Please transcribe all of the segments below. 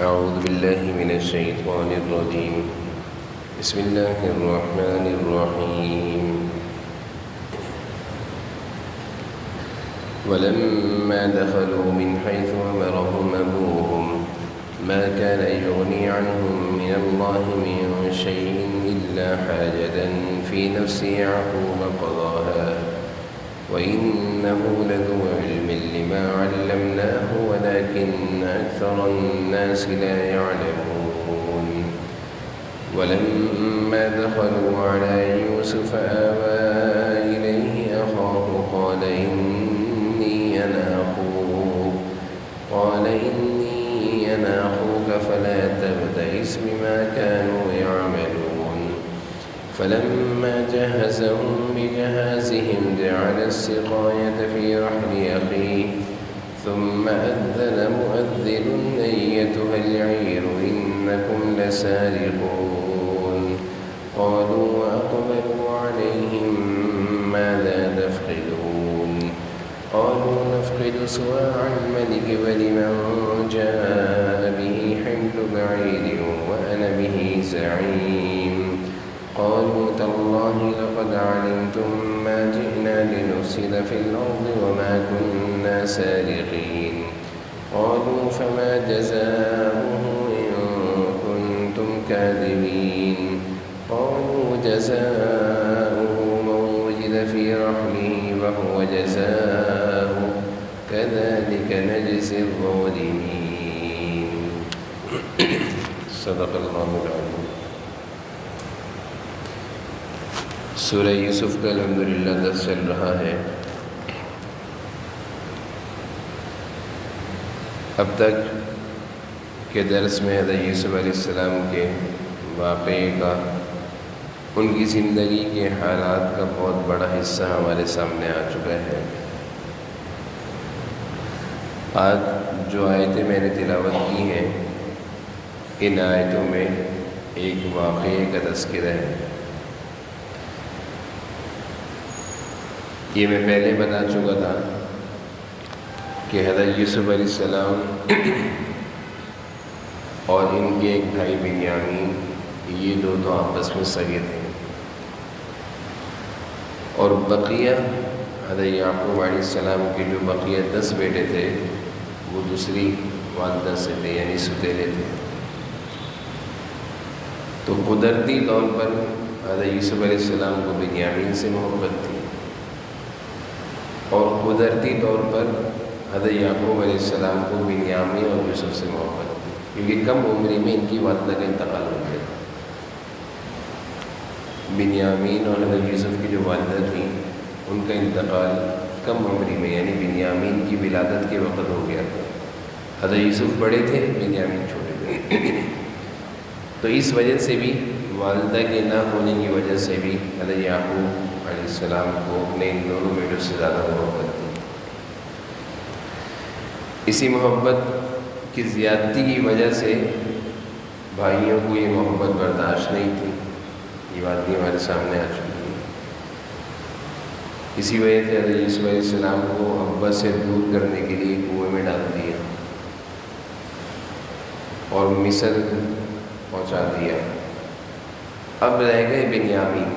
أعوذ بالله من الشيطان الرجيم. بسم الله الرحمن الرحيم. ولما دخلوا من حيث أمرهم أبوهم ما كان يغني عنهم من الله من شيء إلا حاجة في نفس يعقوب قضاها وإنه لذو علم لما علمناه ولكن أكثر الناس لا يعلمون. ولما دخلوا على يوسف آوى إليه أخاه قال إني أنا أخوك فلا تبتئس بما كانوا يعملون. فلما جهزهم بجهازهم جعل السقاية في رحل أخيه ثم أذن مؤذن أيتها العير إنكم لسارقون. قالوا وأقبلوا عليهم ماذا تفقدون. قالوا نفقد صواع الملك ولمن جاء به حمل بعير وأنا به زعيم. قالوا تالله لقد علمتم ما جئنا لنفسد في الأرض وما كنا سارقين. قالوا فما جزاؤه إن كنتم كاذبين. قالوا جزاؤه من وجد في رحله وهو جزاؤه كذلك نجزي الظالمين. صدق اللہ العظیم. سورہ یوسف کا الحمدللہ درس چل رہا ہے. اب تک کے درس میں حضرت یوسف علیہ السلام کے واقعے کا، ان کی زندگی کے حالات کا بہت بڑا حصہ ہمارے سامنے آ چکا ہے. آج جو آیتیں میں نے تلاوت کی ہیں، ان آیتوں میں ایک واقعے کا تذکرہ ہے. یہ میں پہلے بتا چکا تھا کہ حضرت یوسف علیہ السلام اور ان کے ایک بھائی بنیامین، یہ دونوں آپس میں سگے تھے، اور بقیہ حضرت یعقوب علیہ السلام کے جو بقیہ 10 بیٹے تھے وہ دوسری والدہ سے تھے، یعنی ستیلے تھے. تو قدرتی طور پر حضرت یوسف علیہ السلام کو بنیامین سے محبت تھی، اور قدرتی طور پر حضرت یعقوب علیہ السلام کو بنیامین اور یوسف سے محبت تھی، کیونکہ کم عمری میں ان کی والدہ کا انتقال ہو گیا. بنیامین اور حضرت یوسف کی جو والدہ تھیں ان کا انتقال کم عمری میں، یعنی بنیامین کی ولادت کے وقت ہو گیا تھا. حضرت یوسف بڑے تھے، بنیامین چھوٹے تھے. تو اس وجہ سے بھی، والدہ کے نہ ہونے کی وجہ سے بھی حضرت یعقوب علیہ السلام کو اپنے ان دونوں بیٹوں سے زیادہ محبت تھی. اسی محبت کی زیادتی کی وجہ سے بھائیوں کو یہ محبت برداشت نہیں تھی. یہ بات بھی ہمارے سامنے آ چکی ہے. اسی وجہ سے حضرت یوسف علیہ السلام کو ابا سے دور کرنے کے لیے کنویں میں ڈال دیا اور مصر پہنچا دیا. اب رہ گئے بنیامین.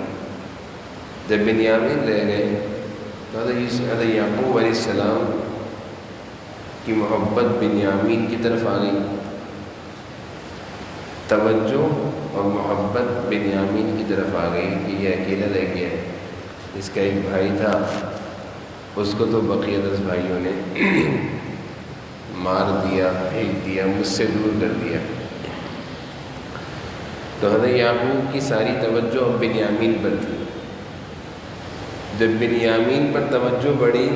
جب بنیامین رہ گئے تو حضرت یعقوب علیہ السلام کی محبت بنیامین کی طرف آ گئی. توجہ اور محبت بنیامین کی طرف آ گئی کہ یہ اکیلا رہ گیا. اس کا ایک بھائی تھا، اس کو تو بقیہ 10 بھائیوں نے مار دیا، پھینک دیا، مجھ سے دور کر دیا. تو حضرت یعقوب کی ساری توجہ اب بنیامین پر تھی. جب بنیامین پر توجہ بڑھی،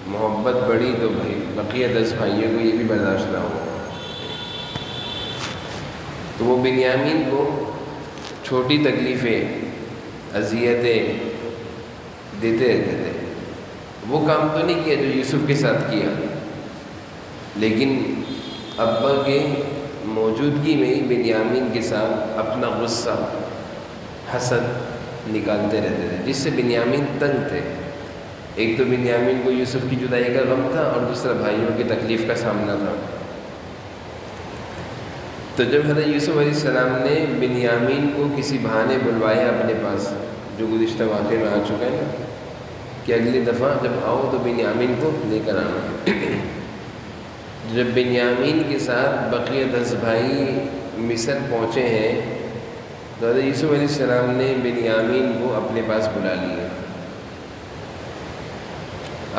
محبت بڑھی، تو بقیہ 10 بھائیوں کو یہ بھی برداشت نہ ہوا. تو وہ بنیامین کو چھوٹی تکلیفیں، اذیتیں دیتے رہتے تھے. وہ کام تو نہیں کیا جو یوسف کے ساتھ کیا، لیکن ابا کے موجودگی میں ہی بنیامین کے ساتھ اپنا غصہ، حسد نکالتے رہتے تھے، جس سے بنیامین تنگ تھے. ایک تو بنیامین کو یوسف کی جدائی کا غم تھا، اور دوسرا بھائیوں کی تکلیف کا سامنا تھا. تو جب حضرت یوسف علیہ السلام نے بنیامین کو کسی بہانے بلوایا اپنے پاس، جو گزشتہ واقعے میں آ چکا ہے نا کہ اگلی دفعہ جب آؤ تو بنیامین کو لے کر آنا، جب بنیامین کے ساتھ بقیہ 10 بھائی مصر پہنچے ہیں تو حضرت یوسف علیہ السلام نے بنیامین کو اپنے پاس بلا لیا،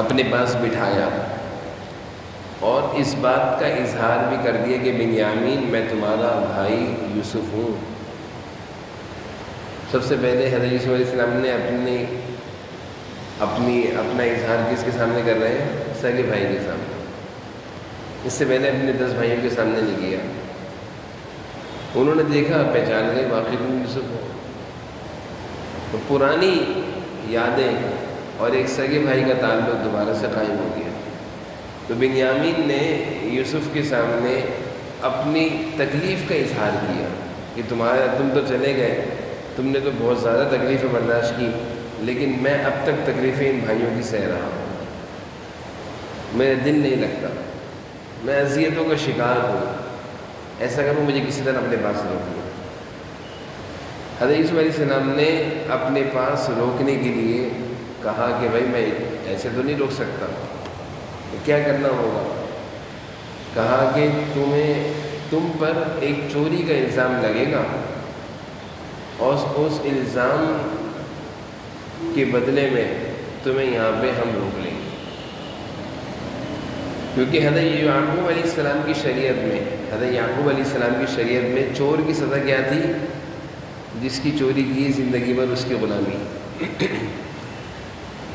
اپنے پاس بٹھایا اور اس بات کا اظہار بھی کر دیا کہ بنیامین میں تمہارا بھائی یوسف ہوں۔ سب سے پہلے حضرت یوسف علیہ السلام نے اپنا اظہار کس کے سامنے کر رہے ہیں؟ سگے بھائی کے سامنے، اس سے پہلے اپنے 10 بھائیوں کے سامنے نہیں کیا۔ انہوں نے دیکھا، پہچان گئے واقعی تم یوسف ہو، تو پرانی یادیں اور ایک سگے بھائی کا تعلق دوبارہ سے قائم ہو گیا۔ تو بنیامین نے یوسف کے سامنے اپنی تکلیف کا اظہار کیا کہ تم تو چلے گئے، تم نے تو بہت زیادہ تکلیفیں برداشت کی، لیکن میں اب تک تکلیفیں ان بھائیوں کی سہ رہا ہوں، میرا دل نہیں لگتا، میں اذیتوں کا شکار ہوں، ایسا کروں مجھے کسی طرح اپنے پاس روک لو۔ حضرت یوسف علیہ السلام نے اپنے پاس روکنے کے لیے کہا کہ بھائی میں ایسے تو نہیں روک سکتا، کیا کرنا ہوگا؟ کہا کہ تم پر ایک چوری کا الزام لگے گا اور اس الزام کے بدلے میں تمہیں یہاں پہ ہم روک لیں گے، کیونکہ حضرت یعقوب علیہ السلام کی شریعت میں چور کی سزا کیا تھی؟ جس کی چوری کی زندگی بھر اس کی غلامی۔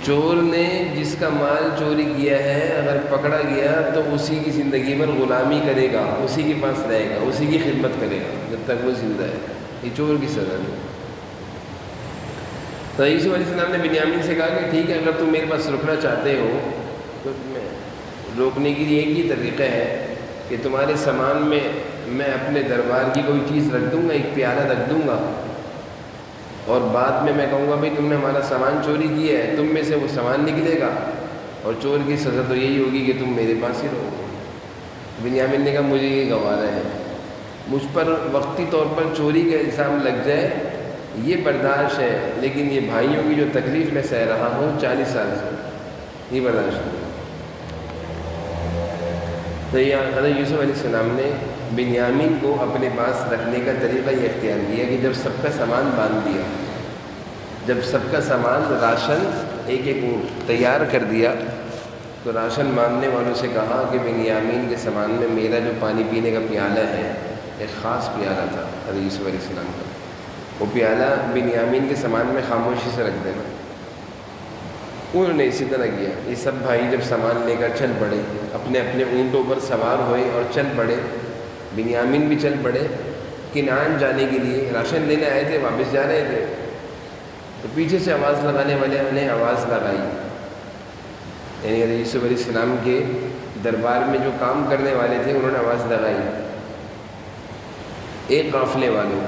چور نے جس کا مال چوری کیا ہے اگر پکڑا گیا تو اسی کی زندگی بھر غلامی کرے گا، اسی کے پاس رہے گا، اسی کی خدمت کرے گا جب تک وہ زندہ ہے۔ یہ چور کی سزا ہے۔ تو یوسف علیہ السلام نے بنیامین سے کہا کہ ٹھیک ہے، اگر تم میرے پاس رکنا چاہتے ہو تو روکنے کے لیے ایک ہی طریقہ ہے کہ تمہارے سامان میں اپنے دربار کی کوئی چیز رکھ دوں گا، ایک پیالہ رکھ دوں گا، اور بعد میں کہوں گا بھائی تم نے ہمارا سامان چوری کیا ہے، تم میں سے وہ سامان نکلے گا اور چور کی سزا تو یہی ہوگی کہ تم میرے پاس ہی رہو گے۔ بنیامین نے کہا مجھے یہ گوارا ہے، مجھ پر وقتی طور پر چوری کا الزام لگ جائے یہ برداشت ہے، لیکن یہ بھائیوں کی جو تکلیف میں سہ رہا ہوں 40 سال سے، یہ برداشت نہیں۔ تو حضرت یوسف علیہ السلام نے بنیامین کو اپنے پاس رکھنے کا طریقہ یہ اختیار کیا کہ جب سب کا سامان باندھ دیا، جب سب کا سامان راشن ایک ایک تیار کر دیا، تو راشن باندھنے والوں سے کہا کہ بنیامین کے سامان میں میرا جو پانی پینے کا پیالہ ہے، ایک خاص پیالہ تھا حضرت یوسف علیہ السلام کا، وہ پیالہ بنیامین کے سامان میں خاموشی سے رکھ دینا۔ انہوں نے اسی طرح کیا۔ یہ سب بھائی جب سامان لے کر چل پڑے، اپنے اپنے اونٹوں پر سوار ہوئے اور چل پڑے، بنیامین بھی چل پڑے کنعان جانے کے لیے، راشن لینے آئے تھے، واپس جا رہے تھے، تو پیچھے سے آواز لگانے والے نے آواز لگائی، یعنی حضرت یوسف علیہ السلام کے دربار میں جو کام کرنے والے تھے انہوں نے آواز لگائی، ایک قافلے والوں،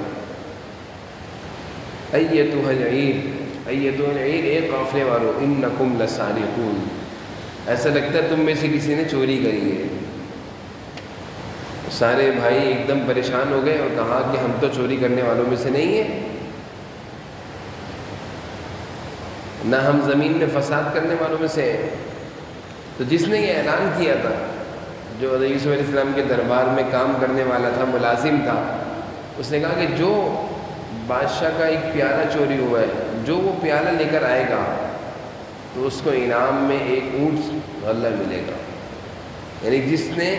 ایتھا العیر، ایک قافلے والوں، انکم لسارقون، ایسا لگتا ہے تم میں سے کسی نے چوری کری ہے۔ سارے بھائی ایک دم پریشان ہو گئے اور کہا کہ ہم تو چوری کرنے والوں میں سے نہیں ہیں، نہ ہم زمین میں فساد کرنے والوں میں سے ہیں۔ تو جس نے یہ اعلان کیا تھا، جو حضرت یوسف علیہ السلام کے دربار میں کام کرنے والا تھا، ملازم تھا، اس نے کہا کہ جو بادشاہ کا ایک پیالہ چوری ہوا ہے، جو وہ پیالہ لے کر آئے گا تو اس کو انعام میں ایک اونٹ غلہ ملے گا۔ یعنی جس نے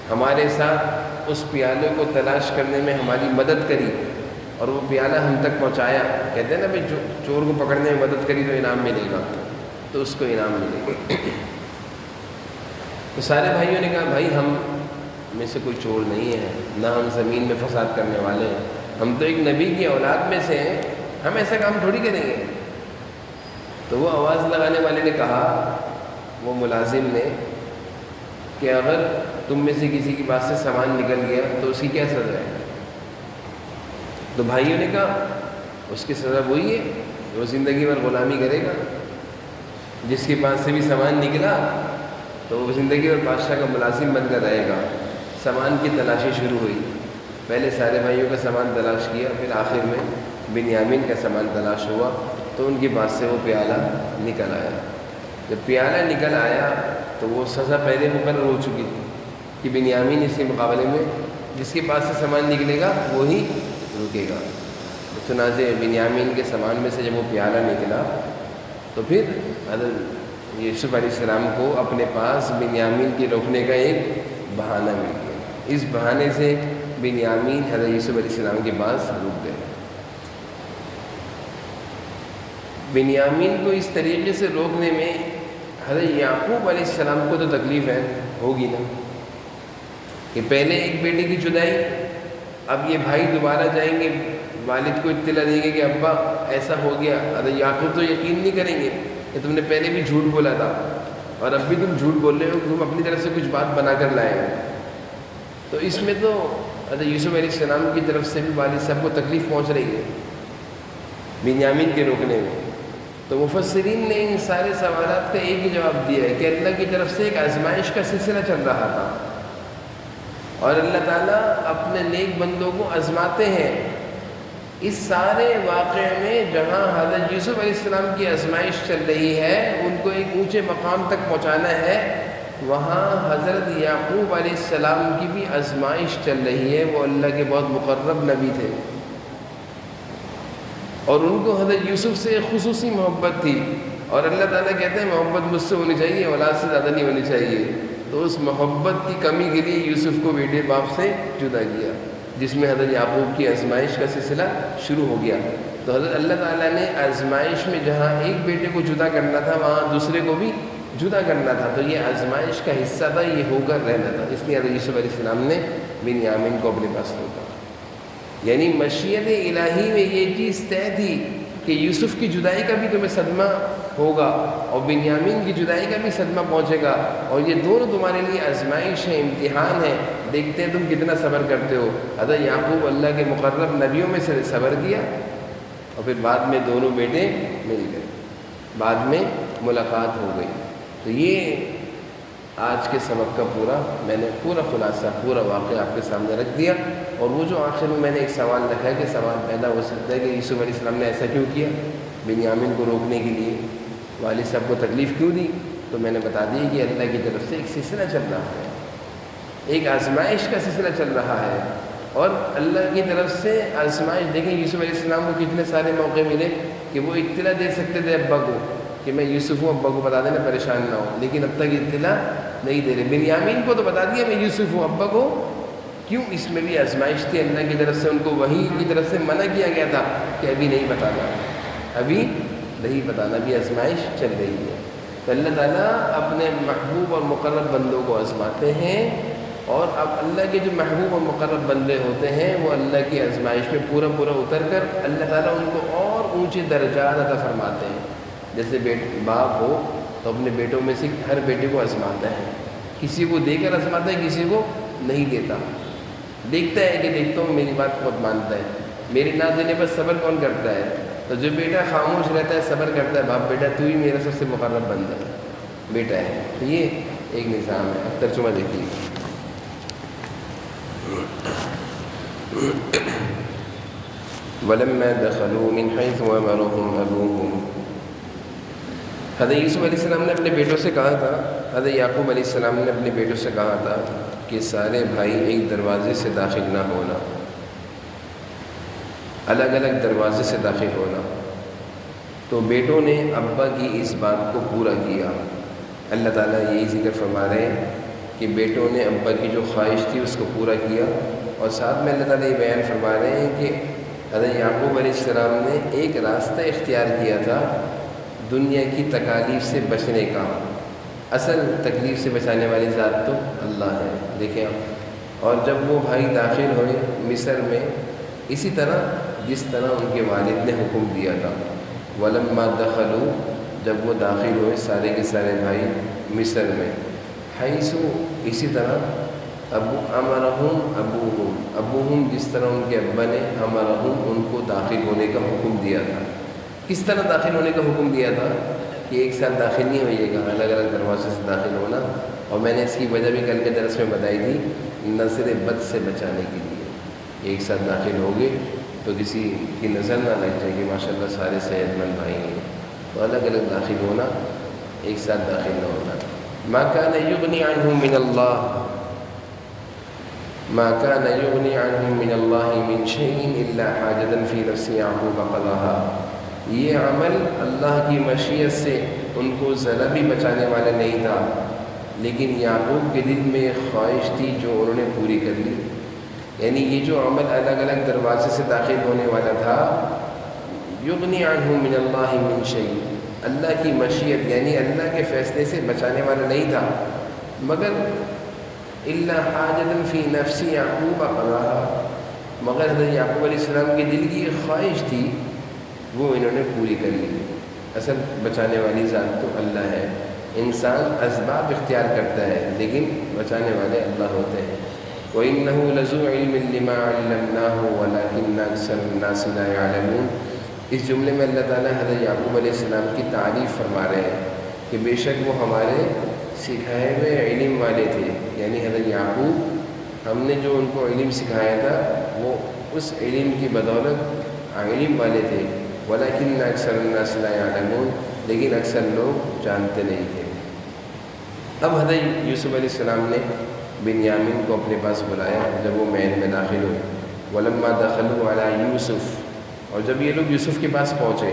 ہمارے ساتھ اس پیالے کو تلاش کرنے میں ہماری مدد کری اور وہ پیالہ ہم تک پہنچایا، کہتے ہیں نا بھائی چور کو پکڑنے میں مدد کری تو انعام ملے گا، تو اس کو انعام ملے گا۔ تو سارے بھائیوں نے کہا بھائی ہم میں سے کوئی چور نہیں ہے، نہ ہم زمین میں فساد کرنے والے ہیں، ہم تو ایک نبی کی اولاد میں سے ہیں، ہم ایسا کام تھوڑی کریں گے۔ تو وہ آواز لگانے والے نے کہا، وہ ملازم نے، کہ اگر تم میں سے کسی کی بات سے سامان نکل گیا تو اس کی کیا سزا ہے؟ تو بھائیوں نے کہا اس کی سزا وہی ہے، وہ زندگی بھر غلامی کرے گا، جس کے پاس سے بھی سامان نکلا تو وہ زندگی بھر بادشاہ کا ملازم بن کر رہے گا۔ سامان کی تلاشی شروع ہوئی، پہلے سارے بھائیوں کا سامان تلاش کیا، پھر آخر میں بنیامین کا سامان تلاش ہوا تو ان کے پاس سے وہ پیالہ نکل آیا۔ جب پیالہ نکل آیا تو وہ سزا پہلے مقرر ہو چکی تھی کہ بنیامین اس کے مقابلے میں جس کے پاس سے سامان نکلے گا وہی رکے گا۔ چنانچہ بنیامین کے سامان میں سے جب وہ پیالہ نکلا تو پھر حضرت یوسف علیہ السلام کو اپنے پاس بنیامین کے روکنے کا ایک بہانہ مل گیا۔ اس بہانے سے بنیامین حضرت یوسف علیہ السلام کے پاس رک گئے۔ بنیامین کو اس طریقے سے روکنے میں حضرت یعقوب علیہ السلام کو تو تکلیف ہوگی نا، کہ پہلے ایک بیٹے کی جدائی، اب یہ بھائی دوبارہ جائیں گے والد کو اطلاع دیں گے کہ ابا ایسا ہو گیا۔ حضرت یعقوب تو یقین نہیں کریں گے کہ تم نے پہلے بھی جھوٹ بولا تھا اور اب بھی تم جھوٹ بول رہے ہو، تم اپنی طرف سے کچھ بات بنا کر لائے ہو۔ تو اس میں تو حضرت یوسف علیہ السلام کی طرف سے بھی والد صاحب کو تکلیف پہنچ رہی ہے بنیامین کے روکنے میں۔ تو مفسرین نے ان سارے سوالات کا ایک ہی جواب دیا ہے کہ اللہ کی طرف سے ایک آزمائش کا سلسلہ چل رہا تھا، اور اللہ تعالیٰ اپنے نیک بندوں کو آزماتے ہیں۔ اس سارے واقعے میں جہاں حضرت یوسف علیہ السلام کی آزمائش چل رہی ہے، ان کو ایک اونچے مقام تک پہنچانا ہے، وہاں حضرت یعقوب علیہ السلام کی بھی آزمائش چل رہی ہے۔ وہ اللہ کے بہت مقرب نبی تھے اور ان کو حضرت یوسف سے خصوصی محبت تھی، اور اللہ تعالیٰ کہتے ہیں محبت مجھ سے ہونی چاہیے، اولاد سے زیادہ نہیں ہونی چاہیے۔ تو اس محبت کی کمی کے لیے یوسف کو بیٹے باپ سے جدا کیا، جس میں حضرت یعقوب کی آزمائش کا سلسلہ شروع ہو گیا۔ تو حضرت اللہ تعالیٰ نے آزمائش میں جہاں ایک بیٹے کو جدا کرنا تھا وہاں دوسرے کو بھی جدا کرنا تھا، تو یہ آزمائش کا حصہ تھا، یہ ہو کر رہنا تھا۔ اس لیے حضرت یوسف علیہ السلام نے بنیامین کو اپنے پاس روکا۔ یعنی مشیت الہی میں یہ چیز طے تھی کہ یوسف کی جدائی کا بھی تمہیں صدمہ ہوگا اور بنیامین کی جدائی کا بھی صدمہ پہنچے گا، اور یہ دونوں تمہارے لیے آزمائش ہے، امتحان ہے، دیکھتے ہیں تم کتنا صبر کرتے ہو۔ حضرت یعقوب اللہ کے مقرب نبیوں میں سے صبر کیا، اور پھر بعد میں دونوں بیٹے مل گئے، بعد میں ملاقات ہو گئی۔ تو یہ آج کے سبق کا میں نے پورا خلاصہ، پورا واقعہ آپ کے سامنے رکھ دیا۔ اور وہ جو آخر میں نے ایک سوال رکھا ہے کہ سوال پیدا ہو سکتا ہے کہ یوسف علیہ السلام نے ایسا کیوں کیا، بنیامین کو روکنے کے لیے والد صاحب کو تکلیف کیوں دی، تو میں نے بتا دیا کہ اللہ کی طرف سے ایک سلسلہ چل رہا ہے، ایک آزمائش کا سلسلہ چل رہا ہے، اور اللہ کی طرف سے آزمائش۔ دیکھیں یوسف علیہ السلام کو کتنے سارے موقع ملے کہ وہ اطلاع دے سکتے تھے ابا کو کہ میں یوسف ہوں، ابا کو بتا دینا پریشان نہ ہو، لیکن اب تک اطلاع نہیں دے رہے۔ بنیامین کو تو بتا دیا میں یوسف ہوں، ابا کو کیوں؟ اس میں بھی آزمائش تھی، اللہ کی طرف سے ان کو وحی کی طرف سے منع کیا گیا تھا کہ ابھی نہیں بتانا، ابھی نہیں بتانا، ابھی آزمائش چل رہی ہے۔ تو اللہ تعالیٰ اپنے محبوب اور مقرب بندوں کو آزماتے ہیں، اور اب اللہ کے جو محبوب اور مقرب بندے ہوتے ہیں وہ اللہ کی آزمائش میں پورا اتر کر اللہ تعالیٰ ان کو اور اونچے درجات عطا فرماتے ہیں۔ جیسے باپ ہو تو اپنے بیٹوں میں سے ہر بیٹے کو آزماتا ہے، کسی کو دے کر آزماتا ہے، کسی کو نہیں دیتا، دیکھتا ہے کہ دیکھتا ہوں میری بات بہت مانتا ہے، میری نہ دینے پر صبر کون کرتا ہے؟ تو جو بیٹا خاموش رہتا ہے صبر کرتا ہے، باپ بیٹا تو ہی میرا سب سے مقرب بندہ ہے، بیٹا ہے۔ تو یہ ایک نظام ہے۔ اب ترجمہ دیکھیے۔ وَلَمَّا دَخَلُوا مِنْ حَيْثُ أَمَرَهُمْ أَبُوهُمْ، حضرت یوسف علیہ السلام نے اپنے بیٹوں سے کہا تھا، حضرت یعقوب علیہ السلام نے اپنے بیٹوں سے کہا تھا کہ سارے بھائی ایک دروازے سے داخل نہ ہونا، الگ الگ دروازے سے داخل ہونا۔ تو بیٹوں نے ابا کی اس بات کو پورا کیا۔ اللہ تعالیٰ یہی ذکر فرما رہے ہیں کہ بیٹوں نے ابا کی جو خواہش تھی اس کو پورا کیا، اور ساتھ میں اللہ تعالیٰ یہ بیان فرما رہے ہیں کہ حضرت یعقوب علیہ السلام نے ایک راستہ اختیار کیا تھا دنیا کی تکالیف سے بچنے کا۔ اصل تکلیف سے بچانے والی ذات تو اللہ ہے، دیکھیں آپ۔ اور جب وہ بھائی داخل ہوئے مصر میں، اسی طرح جس طرح ان کے والد نے حکم دیا تھا، وَلَمَّا دَخَلُوا، جب وہ داخل ہوئے سارے کے سارے بھائی مصر میں، حیث، اسی طرح ابوہم جس طرح ان کے ابا نے امرہم ان کو داخل ہونے کا حکم دیا تھا۔ کس طرح داخل ہونے کا حکم دیا تھا کہ ایک ساتھ داخل نہیں ہوئیے گا، الگ الگ دروازے سے داخل ہونا۔ اور میں نے اس کی وجہ بھی کل کے درس میں بتائی تھی، نظر بد سے بچانے کے لیے، ایک ساتھ داخل ہو گئے تو کسی کی نظر نہ لگ جائے کہ ماشاء اللہ سارے صحت مند بھائی ہیں، تو الگ الگ داخل ہونا، ایک ساتھ داخل نہ ہونا۔ ما كان يغني عنهم من الله ما كان يغني عنهم من الله من شيء إلا حاجة في نفس يعقوب قضاها، یہ عمل اللہ کی مشیت سے ان کو ذرا بھی بچانے والا نہیں تھا، لیکن یعقوب کے دل میں ایک خواہش تھی جو انہوں نے پوری کر لی۔ یعنی یہ جو عمل الگ الگ دروازے سے داخل ہونے والا تھا، یغنی عنہم من اللہ من شیء، اللہ کی مشیت یعنی اللہ کے فیصلے سے بچانے والا نہیں تھا، مگر الا حاجۃ فی نفس یعقوب قضاها، مگر حضرت یعقوب علیہ السلام کے دل کی ایک خواہش تھی وہ انہوں نے پوری کر لی۔ اصل بچانے والی ذات تو اللہ ہے، انسان اسباب اختیار کرتا ہے لیکن بچانے والے اللہ ہوتے ہیں۔ وَإِنَّهُ لَذُو عِلْمٍ لِّمَا عَلَّمْنَاهُ وَلَٰكِنَّ أَكْثَرَ النَّاسِ لَا يَعْلَمُونَ۔ اس جملے میں اللہ تعالیٰ حضرت یعقوب علیہ السلام کی تعریف فرما رہے ہیں کہ بے شک وہ ہمارے سکھائے ہوئے علم والے تھے، یعنی حضرت یعقوب ہم نے جو ان کو علم سکھایا تھا وہ اس علم کی بدولت علم والے تھے، وَلَٰكِنَّ أَكْثَرَ النَّاسِ لَا يَعْلَمُونَ، لیکن اکثر لوگ جانتے نہیں تھے۔ اب حضرت یوسف علیہ السلام نے بنیامین کو اپنے پاس بلایا جب وہ محل میں داخل ہوئے۔ وَلَمَّا دَخَلُوا عَلَىٰ یوسف، اور جب یہ لوگ یوسف کے پاس پہنچے،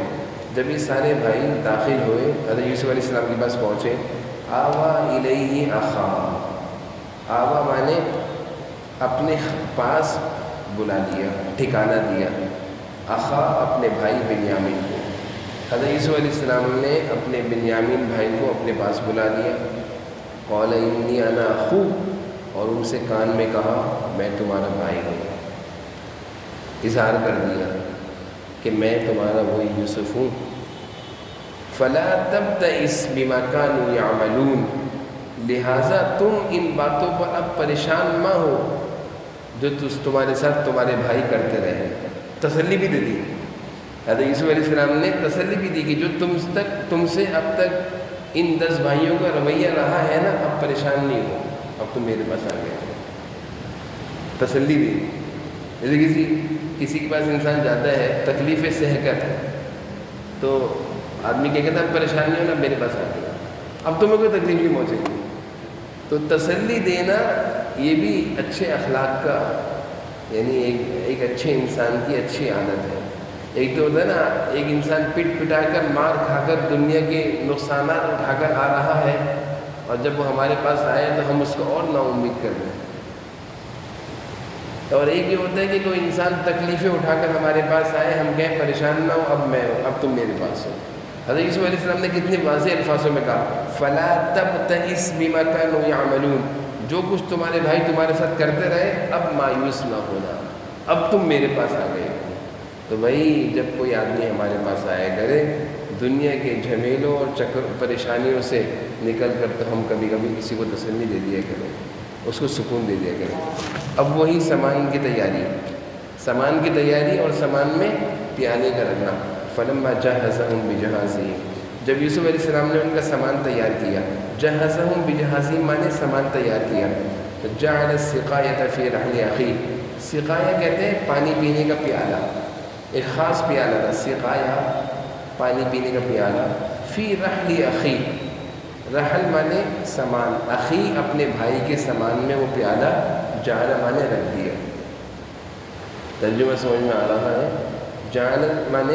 جب یہ سارے بھائی داخل ہوئے حضرت یوسف علیہ السلام کے پاس پہنچے، آوا الیہ اخا، آوا مانے اپنے پاس بلا لیا، ٹھکانہ دیا، اخا اپنے بھائی بنیامین کو۔ حضرت یوسف علیہ السلام نے اپنے بنیامین بھائی کو اپنے پاس بلا لیا۔ قال انی انا اخوک، اور ان سے کان میں کہا میں تمہارا بھائی ہوں، اظہار کر دیا کہ میں تمہارا وہی یوسف ہوں۔ فلا تبتئس بما كانوا يعملون، لہٰذا تم ان باتوں پر اب پریشان مہ ہو جو تمہارے ساتھ تمہارے بھائی کرتے رہے۔ تسلی بھی دے دی حضرت یوسف علیہ السلام نے، تسلی بھی دی کہ جو تم سے اب تک ان 10 بھائیوں کا رویہ رہا ہے نا، اب پریشان نہیں ہو، اب تم میرے پاس آ گئے، تسلی دی۔ جیسے کسی کے پاس انسان جاتا ہے تکلیف سہ کر، تو آدمی کیا کہتا ہے اب پریشان نہیں ہونا، میرے پاس آ گیا، اب تمہیں کوئی تکلیف نہیں پہنچے گی۔ تو تسلی دینا یہ بھی اچھے اخلاق کا، یعنی ایک اچھے انسان کی اچھی عادت ہے۔ ایک تو ہوتا ہے نا، ایک انسان پٹ پٹا کر مار کھا کر دنیا کے نقصانات اٹھا کر آ رہا ہے، اور جب وہ ہمارے پاس آئے تو ہم اس کو اور نا امید کر دیں۔ اور ایک یہ ہوتا ہے کہ کوئی انسان تکلیفیں اٹھا کر ہمارے پاس آئے، ہم کہیں پریشان نہ ہو، اب تم میرے پاس ہو۔ حضرت یوسف علیہ السلام نے کتنے واضح الفاظوں میں کہا فلا تبتئس بما كانوا يعملون، جو کچھ تمہارے بھائی تمہارے ساتھ کرتے رہے اب مایوس نہ ہونا، اب تم میرے پاس آ گئے۔ تو بھائی جب کوئی آدمی ہمارے پاس آیا کرے دنیا کے جھمیلوں اور چکر پریشانیوں سے نکل کر، تو ہم کبھی کبھی کسی کو تسلی دے دیا کریں، اس کو سکون دے دیا کریں۔ اب وہی سامان کی تیاری اور سامان میں پیالے کا رکھنا۔ فلما جہزہم بجہازہم، جب یوسف علیہ السلام نے ان کا سامان تیار کیا، جہزہم بجہازہم مانے سامان تیار کیا، جعل السقایۃ فی رحل اخیہ، سقایہ کہتے ہیں پانی پینے کا پیالہ، ایک خاص پیالہ تھا، سقایہ پانی پینے کا پیالہ، فی رحل اخیہ، رحل مانے سامان، اخی اپنے بھائی کے سامان میں وہ پیالہ، جعل مانے رکھ دیا۔ ترجمہ سمجھ میں آ رہا ہے؟ جعل مانے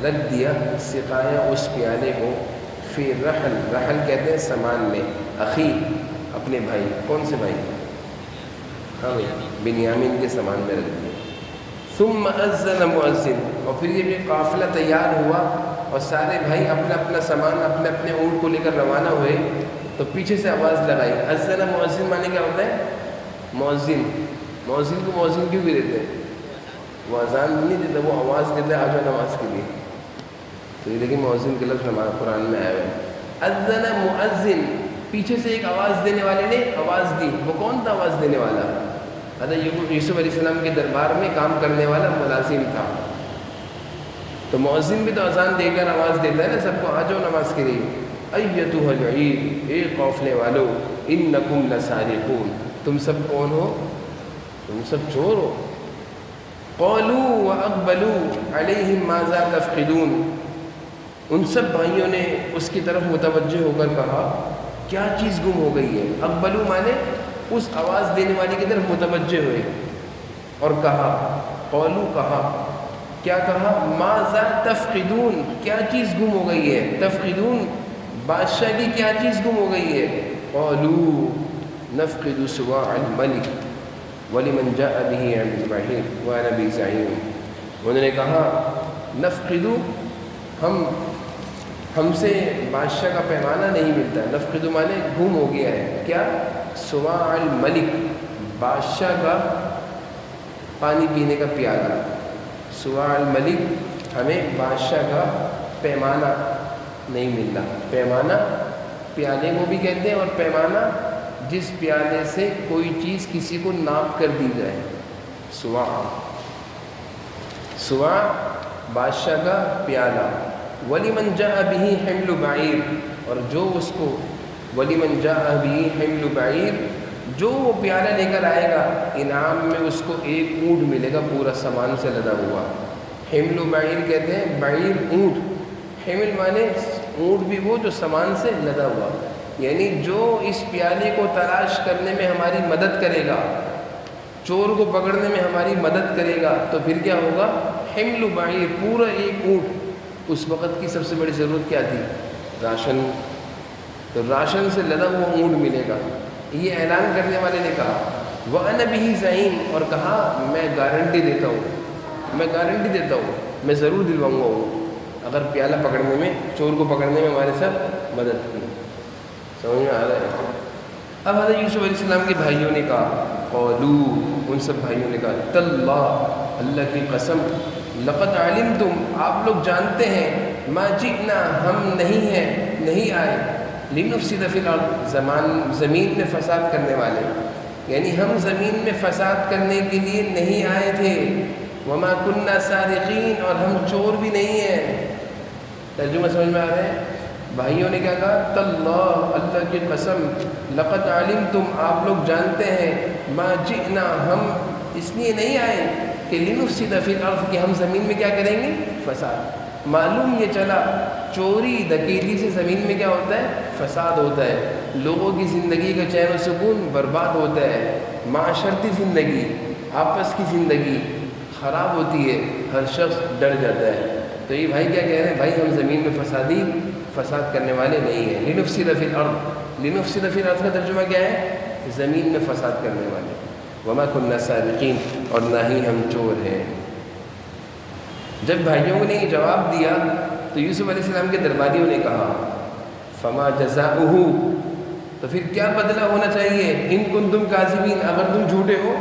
رکھ دیا، سقایہ اس پیالے کو، فی رحل، رحل کہتے ہیں سامان میں، اخی اپنے بھائی، کون سے بھائی؟ ہاں بھائی بنیامین کے سامان میں رکھ دیا۔ ثم اذن مؤذن، اور پھر یہ قافلہ تیار ہوا اور سارے بھائی اپنا اپنا سامان اپنے اپنے اونٹ کو لے کر روانہ ہوئے، تو پیچھے سے آواز لگائی۔ اذن مؤذن مانے کیا ہوتا ہے؟ مؤذن کو مؤذن کیوں بھی دیتے ہیں؟ وہ اذان نہیں دیتا، وہ آواز دیتا ہے آجو نماز کے لیے، تو یہ لیکن مؤذن کے لفظ ہمارے قرآن میں آیا ہے۔ اذن مؤذن، پیچھے سے ایک آواز دینے والے نے آواز دی، وہ کون تھا آواز دینے والا؟ حضرت یوسف علیہ السلام کے دربار میں کام کرنے والا ملازم تھا۔ تو مؤذن بھی تو اذان دے کر آواز دیتا ہے نا سب کو، آ جاؤ نماز کے لیے۔ ایتھا العیر، اے قافلے والو، انکم لسارقون، تم سب کون ہو؟ تم سب چور ہو۔ قالوا واقبلوا علیہم ماذا تفقدون، ان سب بھائیوں نے اس کی طرف متوجہ ہو کر کہا کیا چیز گم ہو گئی ہے. اقبلوا مانے اس آواز دینے والی کی طرف متوجہ ہوئے اور کہا، قالوا کہا، کیا کہا، ماذا تفقدون، کیا چیز گم ہو گئی ہے. تفقدون بادشاہ کی کیا چیز گم ہو گئی ہے. قالوا نفقد سواع الملک ولمن جاء به عن بعیر وانا به زعیم. انہوں نے کہا نفقد، ہم سے بادشاہ کا پیمانہ نہیں ملتا. نفقد مانے گم ہو گیا ہے. کیا؟ سواع الملک، بادشاہ کا پانی پینے کا پیالہ. سواع الملک، ہمیں بادشاہ کا پیمانہ نہیں ملتا. پیمانہ پیالے کو بھی کہتے ہیں، اور پیمانہ جس پیالے سے کوئی چیز کسی کو ناپ کر دی جائے. سواع بادشاہ کا پیالہ. وَلِمَنْ جَاءَ بِهِ حِمْلُ بَعِيرٍ، اور جو اس کو وَلِمَنْ جَاءَ بِهِ حِمْلُ بَعِيرٍ، جو وہ پیالہ لے کر آئے گا انعام میں اس کو ایک اونٹ ملے گا پورا سامان سے لدا ہوا. حمل بعیر کہتے ہیں، بعیر اونٹ. حمل مانے اونٹ بھی وہ جو سامان سے لدا ہوا، یعنی جو اس پیالے کو تلاش کرنے میں ہماری مدد کرے گا، چور کو پکڑنے میں ہماری مدد کرے گا، تو پھر کیا ہوگا؟ حمل بعیر، پورا ایک اونٹ. اس وقت کی سب سے بڑی ضرورت کیا تھی؟ راشن. تو راشن سے لدا ہوا اونٹ ملے گا. یہ اعلان کرنے والے نے کہا وَأَنَا بِهِ زَعِيمٌ، اور کہا میں گارنٹی دیتا ہوں، میں ضرور دلواؤں گا وہ، اگر پیالہ پکڑنے میں، چور کو پکڑنے میں ہمارے ساتھ مدد کی. سمجھ میں آ رہا ہے؟ اب حضرت یوسف علیہ السلام کے بھائیوں نے کہا، قالوا، ان سب بھائیوں نے کہا، تاللہ، اللہ کی قسم، لقد علمتم، آپ لوگ جانتے ہیں، ما جئنا، ہم نہیں آئے، لنفسد فی الارض، زمین میں فساد کرنے والے، یعنی ہم زمین میں فساد کرنے کے لیے نہیں آئے تھے. وما کننا سارقین، اور ہم چور بھی نہیں ہیں. ترجمہ سمجھ میں آ رہا ہے؟ بھائیوں نے کیا کہا؟ تاللہ، اللہ کی قسم، لقد علمتم، آپ لوگ جانتے ہیں، ما جئنا، ہم اس لیے نہیں آئے کہ لنفسد فی الارض، کہ ہم زمین میں کیا کریں گے؟ فساد. معلوم یہ چلا چوری ڈکیتی سے زمین میں کیا ہوتا ہے؟ فساد ہوتا ہے. لوگوں کی زندگی کا چین و سکون برباد ہوتا ہے، معاشرتی زندگی، آپس کی زندگی خراب ہوتی ہے، ہر شخص ڈر جاتا ہے. تو یہ بھائی کیا کہہ رہے ہیں؟ بھائی ہم زمین میں فساد کرنے والے نہیں ہیں. لنفسد فی الارض، لنفسد فی الارض کا ترجمہ کیا ہے؟ زمین میں فساد کرنے والے. وما کننا سارقین، اور نہ ہی ہم چور ہیں. جب بھائیوں نے یہ جواب دیا تو یوسف علیہ السلام کے درباریوں نے کہا، فما جزاؤہ، تو پھر کیا بدلہ ہونا چاہیے؟ ان کنتم کاذبین، اگر تم جھوٹے ہو،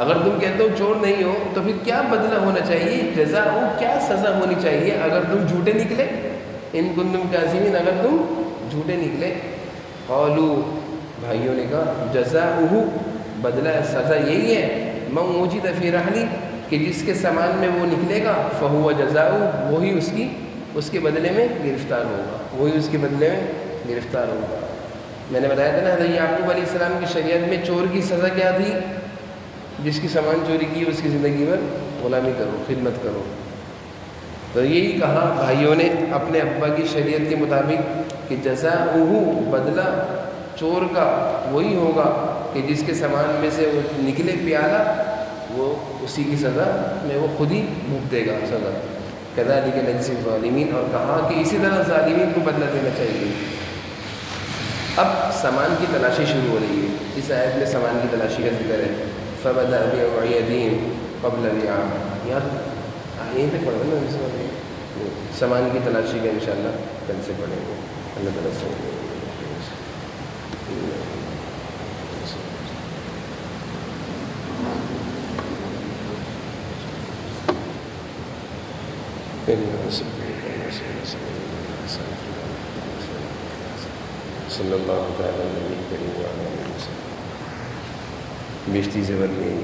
اگر تم کہتے ہو چور نہیں ہو، تو پھر کیا بدلہ ہونا چاہیے؟ جزاؤ، کیا سزا ہونی چاہیے اگر تم جھوٹے نکلے؟ ان کنتم کاذبین، اگر تم جھوٹے نکلے. قالوا، بھائیوں نے کہا، جزاؤہ، بدلہ سزا یہی ہے، من وجد فی رحلی، کہ جس کے سامان میں وہ نکلے گا، فہو جزاؤ، وہی اس کے بدلے میں گرفتار ہوگا، میں نے بتایا تھا نا حضرت یعقوب علیہ السلام کی شریعت میں چور کی سزا کیا تھی؟ جس کی سامان چوری کی اس کی زندگی میں غلامی کرو، خدمت کرو. تو یہی کہا بھائیوں نے اپنے ابا کی شریعت کے مطابق کہ جزاؤہ، بدلہ چور کا وہی ہوگا کہ جس کے سامان میں سے وہ نکلے پیالہ، وہ اسی کی سزا میں وہ خود ہی بھگتے گا سزا. کذالک نجزی الظالمین، اور کہا کہ اسی طرح ظالمین کو بدلہ دینا چاہیے. اب سامان کی تلاشی شروع ہو رہی ہے. اس آیت میں سامان کی تلاشی کا ذکر ہے. فبدأ بأوعیتہم قبل الرعاء، یار یہیں تک پڑھو نا، سامان کی تلاشی کا انشاءاللہ کل سے پڑھیں گے. اللہ تعالیٰ سے صلی اللہ تعالیٰ علیہ وسلم. بیشتی زبر نہیں.